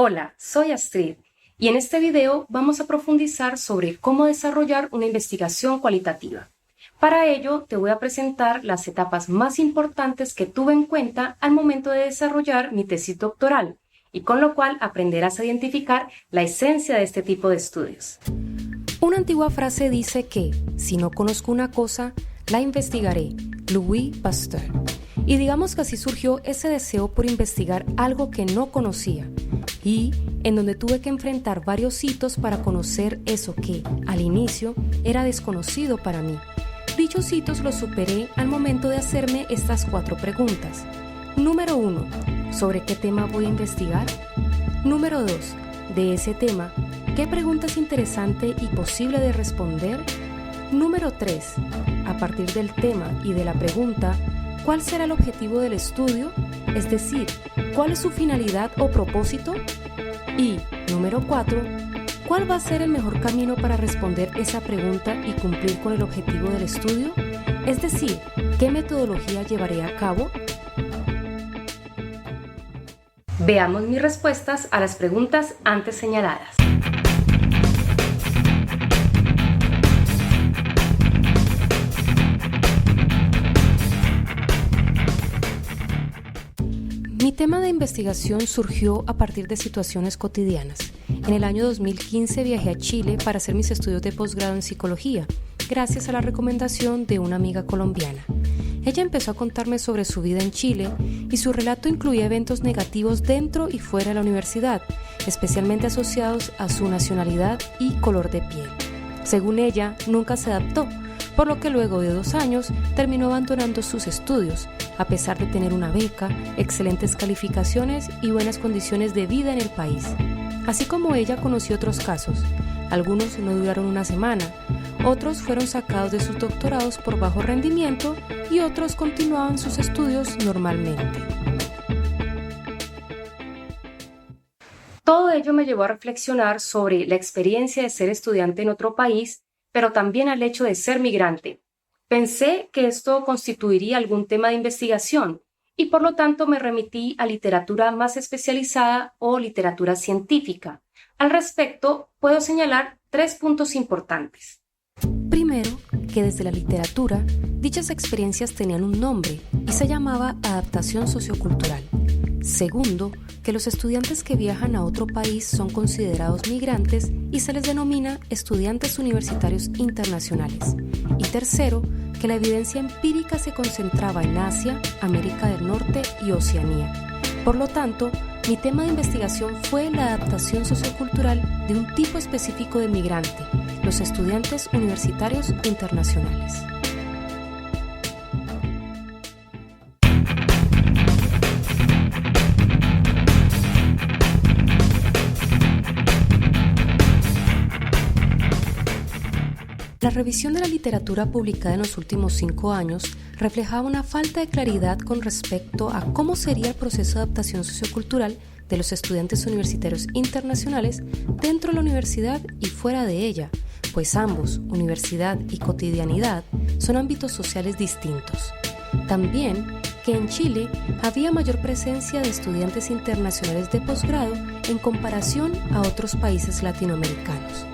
Hola, soy Astrid y en este video vamos a profundizar sobre cómo desarrollar una investigación cualitativa. Para ello te voy a presentar las etapas más importantes que tuve en cuenta al momento de desarrollar mi tesis doctoral y con lo cual aprenderás a identificar la esencia de este tipo de estudios. Una antigua frase dice que, si no conozco una cosa, la investigaré. Louis Pasteur. Y digamos que así surgió ese deseo por investigar algo que no conocía y en donde tuve que enfrentar varios hitos para conocer eso que, al inicio, era desconocido para mí. Dichos hitos los superé al momento de hacerme estas 4 preguntas. Número 1. ¿Sobre qué tema voy a investigar? Número 2. De ese tema, ¿qué pregunta es interesante y posible de responder? Número 3. A partir del tema y de la pregunta, ¿cuál será el objetivo del estudio? Es decir, ¿cuál es su finalidad o propósito? Y, número 4, ¿cuál va a ser el mejor camino para responder esa pregunta y cumplir con el objetivo del estudio? Es decir, ¿qué metodología llevaré a cabo? Veamos mis respuestas a las preguntas antes señaladas. Mi tema de investigación surgió a partir de situaciones cotidianas. En el año 2015 viajé a Chile para hacer mis estudios de posgrado en psicología, gracias a la recomendación de una amiga colombiana. Ella empezó a contarme sobre su vida en Chile y su relato incluía eventos negativos dentro y fuera de la universidad, especialmente asociados a su nacionalidad y color de piel. Según ella, nunca se adaptó, por lo que luego de 2 años terminó abandonando sus estudios, a pesar de tener una beca, excelentes calificaciones y buenas condiciones de vida en el país. Así como ella conoció otros casos. Algunos no duraron una semana, otros fueron sacados de sus doctorados por bajo rendimiento y otros continuaban sus estudios normalmente. Todo ello me llevó a reflexionar sobre la experiencia de ser estudiante en otro país, pero también al hecho de ser migrante. Pensé que esto constituiría algún tema de investigación y por lo tanto me remití a literatura más especializada o literatura científica. Al respecto, puedo señalar 3 puntos importantes. Primero, que desde la literatura, dichas experiencias tenían un nombre y se llamaba adaptación sociocultural. Segundo, que los estudiantes que viajan a otro país son considerados migrantes y se les denomina estudiantes universitarios internacionales. Y tercero, que la evidencia empírica se concentraba en Asia, América del Norte y Oceanía. Por lo tanto, mi tema de investigación fue la adaptación sociocultural de un tipo específico de migrante, los estudiantes universitarios internacionales. La revisión de la literatura publicada en los últimos 5 años reflejaba una falta de claridad con respecto a cómo sería el proceso de adaptación sociocultural de los estudiantes universitarios internacionales dentro de la universidad y fuera de ella, pues ambos, universidad y cotidianidad, son ámbitos sociales distintos. También que en Chile había mayor presencia de estudiantes internacionales de posgrado en comparación a otros países latinoamericanos.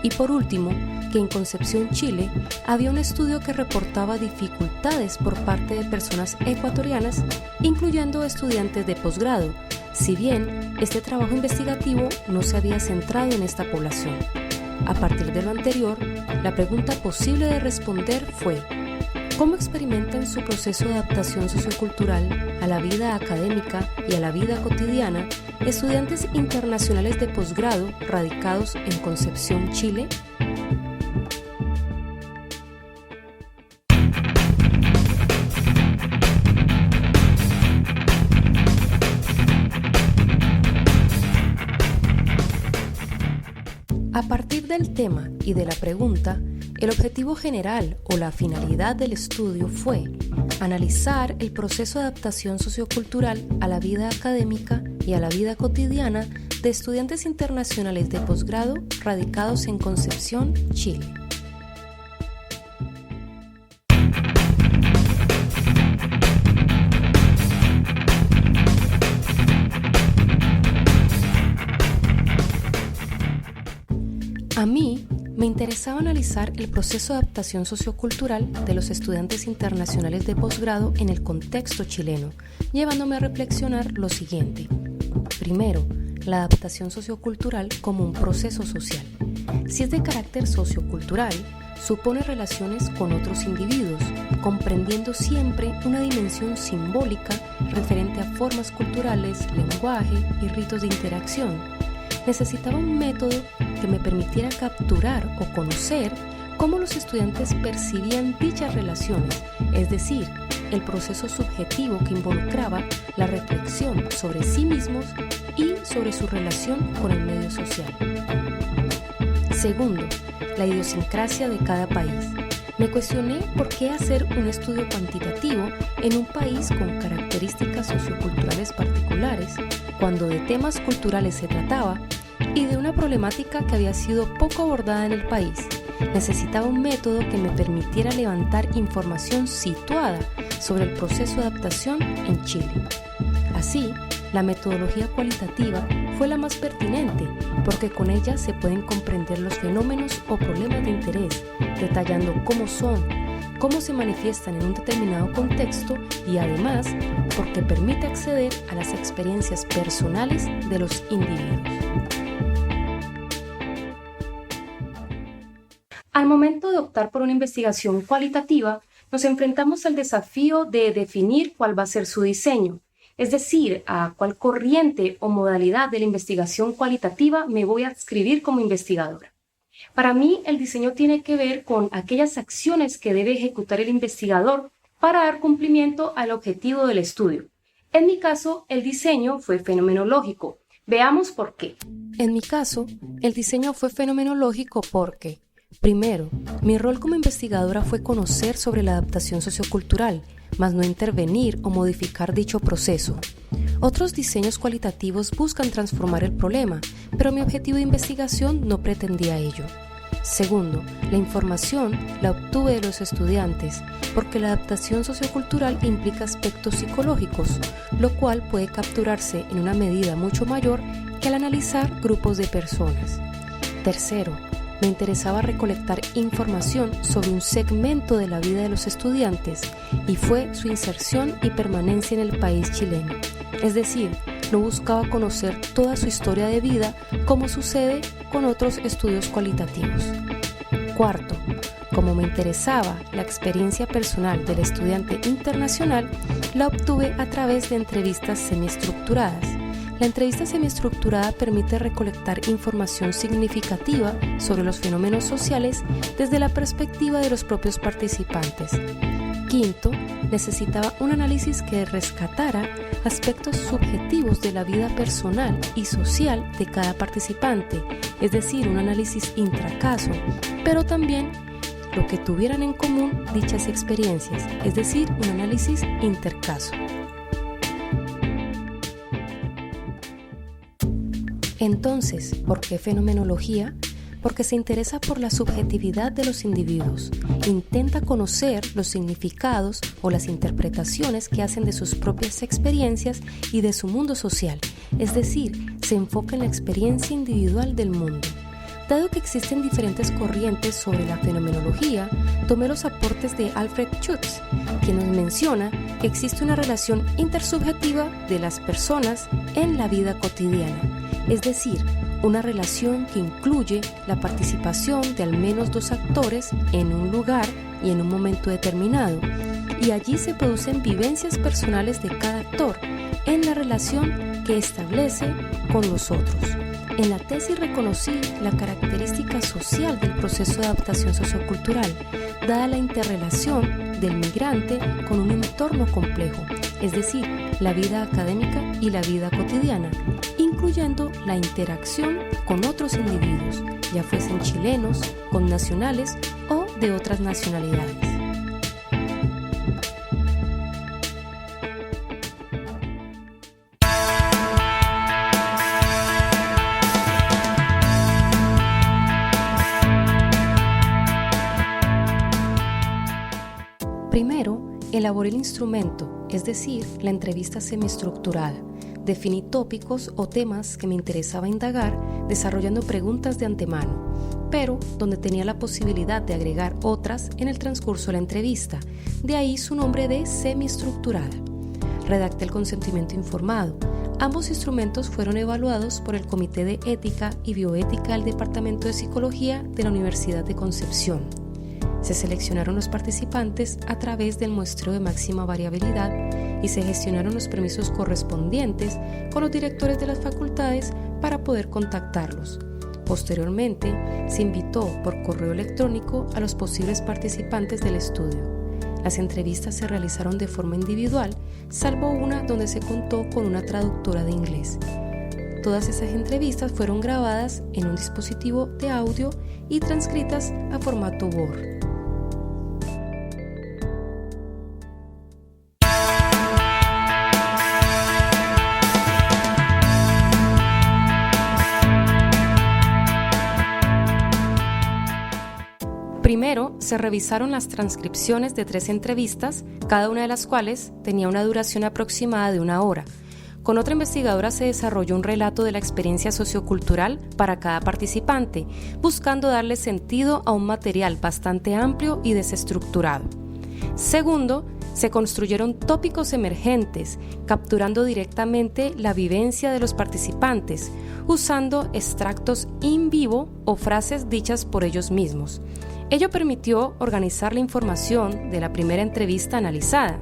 Y por último, que en Concepción, Chile, había un estudio que reportaba dificultades por parte de personas ecuatorianas, incluyendo estudiantes de posgrado, si bien este trabajo investigativo no se había centrado en esta población. A partir de lo anterior, la pregunta posible de responder fue: ¿cómo experimentan su proceso de adaptación sociocultural a la vida académica y a la vida cotidiana estudiantes internacionales de posgrado radicados en Concepción, Chile? A partir del tema y de la pregunta, el objetivo general o la finalidad del estudio fue analizar el proceso de adaptación sociocultural a la vida académica y a la vida cotidiana de estudiantes internacionales de posgrado radicados en Concepción, Chile. A mí me interesaba analizar el proceso de adaptación sociocultural de los estudiantes internacionales de posgrado en el contexto chileno, llevándome a reflexionar lo siguiente. Primero, la adaptación sociocultural como un proceso social. Si es de carácter sociocultural, supone relaciones con otros individuos, comprendiendo siempre una dimensión simbólica referente a formas culturales, lenguaje y ritos de interacción. Necesitaba un método que me permitiera capturar o conocer cómo los estudiantes percibían dichas relaciones, es decir, el proceso subjetivo que involucraba la reflexión sobre sí mismos y sobre su relación con el medio social. Segundo, la idiosincrasia de cada país. Me cuestioné por qué hacer un estudio cuantitativo en un país con características socioculturales particulares, cuando de temas culturales se trataba y de una problemática que había sido poco abordada en el país. Necesitaba un método que me permitiera levantar información situada sobre el proceso de adaptación en Chile. Así, la metodología cualitativa fue la más pertinente porque con ella se pueden comprender los fenómenos o problemas de interés, detallando cómo son, cómo se manifiestan en un determinado contexto y además porque permite acceder a las experiencias personales de los individuos. Al momento de optar por una investigación cualitativa, nos enfrentamos al desafío de definir cuál va a ser su diseño, es decir, a cuál corriente o modalidad de la investigación cualitativa me voy a adscribir como investigadora. Para mí, el diseño tiene que ver con aquellas acciones que debe ejecutar el investigador para dar cumplimiento al objetivo del estudio. En mi caso, el diseño fue fenomenológico. Veamos por qué. En mi caso, el diseño fue fenomenológico porque, primero, mi rol como investigadora fue conocer sobre la adaptación sociocultural, mas no intervenir o modificar dicho proceso. Otros diseños cualitativos buscan transformar el problema, pero mi objetivo de investigación no pretendía ello. Segundo, la información la obtuve de los estudiantes, porque la adaptación sociocultural implica aspectos psicológicos, lo cual puede capturarse en una medida mucho mayor que al analizar grupos de personas. Tercero, me interesaba recolectar información sobre un segmento de la vida de los estudiantes y fue su inserción y permanencia en el país chileno. Es decir, no buscaba conocer toda su historia de vida como sucede con otros estudios cualitativos. Cuarto, como me interesaba la experiencia personal del estudiante internacional, la obtuve a través de entrevistas semiestructuradas. La entrevista semiestructurada permite recolectar información significativa sobre los fenómenos sociales desde la perspectiva de los propios participantes. Quinto, necesitaba un análisis que rescatara aspectos subjetivos de la vida personal y social de cada participante, es decir, un análisis intracaso, pero también lo que tuvieran en común dichas experiencias, es decir, un análisis intercaso. Entonces, ¿por qué fenomenología? Porque se interesa por la subjetividad de los individuos, intenta conocer los significados o las interpretaciones que hacen de sus propias experiencias y de su mundo social, es decir, se enfoca en la experiencia individual del mundo. Dado que existen diferentes corrientes sobre la fenomenología, tomé los aportes de Alfred Schutz, quien nos menciona que existe una relación intersubjetiva de las personas en la vida cotidiana, es decir, una relación que incluye la participación de al menos dos actores en un lugar y en un momento determinado, y allí se producen vivencias personales de cada actor en la relación que establece con los otros. En la tesis reconocí la característica social del proceso de adaptación sociocultural, dada la interrelación del migrante con un entorno complejo, es decir, la vida académica y la vida cotidiana, incluyendo la interacción con otros individuos, ya fuesen chilenos, connacionales o de otras nacionalidades. Primero, elaboré el instrumento, es decir, la entrevista semiestructurada. Definí tópicos o temas que me interesaba indagar desarrollando preguntas de antemano, pero donde tenía la posibilidad de agregar otras en el transcurso de la entrevista, de ahí su nombre de semiestructurada. Redacté el consentimiento informado. Ambos instrumentos fueron evaluados por el Comité de Ética y Bioética del Departamento de Psicología de la Universidad de Concepción. Se seleccionaron los participantes a través del muestreo de máxima variabilidad y se gestionaron los permisos correspondientes con los directores de las facultades para poder contactarlos. Posteriormente, se invitó por correo electrónico a los posibles participantes del estudio. Las entrevistas se realizaron de forma individual, salvo una donde se contó con una traductora de inglés. Todas esas entrevistas fueron grabadas en un dispositivo de audio y transcritas a formato Word. Primero, se revisaron las transcripciones de 3 entrevistas, cada una de las cuales tenía una duración aproximada de 1 hora. Con otra investigadora se desarrolló un relato de la experiencia sociocultural para cada participante, buscando darle sentido a un material bastante amplio y desestructurado. Segundo, se construyeron tópicos emergentes, capturando directamente la vivencia de los participantes, usando extractos in vivo o frases dichas por ellos mismos. Ello permitió organizar la información de la primera entrevista analizada.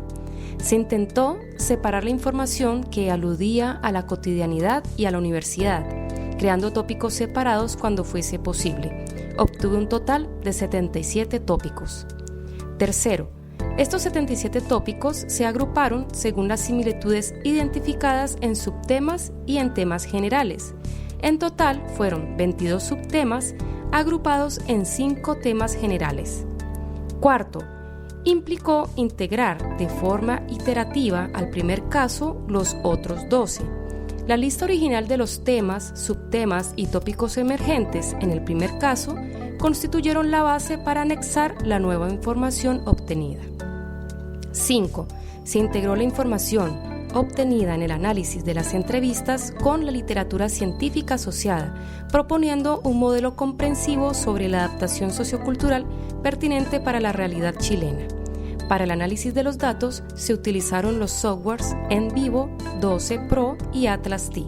Se intentó separar la información que aludía a la cotidianidad y a la universidad, creando tópicos separados cuando fuese posible. Obtuve un total de 77 tópicos. Tercero, estos 77 tópicos se agruparon según las similitudes identificadas en subtemas y en temas generales. En total fueron 22 subtemas agrupados en 5 temas generales. Cuarto, implicó integrar de forma iterativa al primer caso los otros 12. La lista original de los temas, subtemas y tópicos emergentes en el primer caso constituyeron la base para anexar la nueva información obtenida. 5. Se integró la información obtenida en el análisis de las entrevistas con la literatura científica asociada, proponiendo un modelo comprensivo sobre la adaptación sociocultural pertinente para la realidad chilena. Para el análisis de los datos se utilizaron los softwares NVivo, 12 Pro y Atlas T.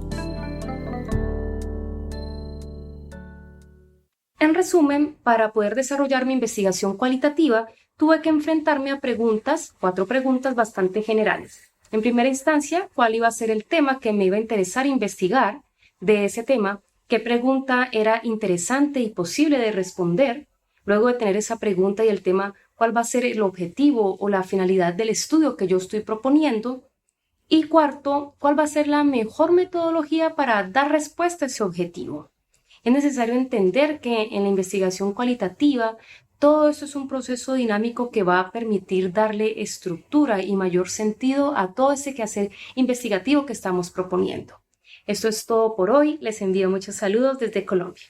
En resumen, para poder desarrollar mi investigación cualitativa, tuve que enfrentarme a 4 preguntas bastante generales. En primera instancia, ¿cuál iba a ser el tema que me iba a interesar investigar? De ese tema, ¿qué pregunta era interesante y posible de responder? Luego de tener esa pregunta y el tema, ¿cuál va a ser el objetivo o la finalidad del estudio que yo estoy proponiendo? Y cuarto, ¿cuál va a ser la mejor metodología para dar respuesta a ese objetivo? Es necesario entender que en la investigación cualitativa, todo eso es un proceso dinámico que va a permitir darle estructura y mayor sentido a todo ese quehacer investigativo que estamos proponiendo. Esto es todo por hoy. Les envío muchos saludos desde Colombia.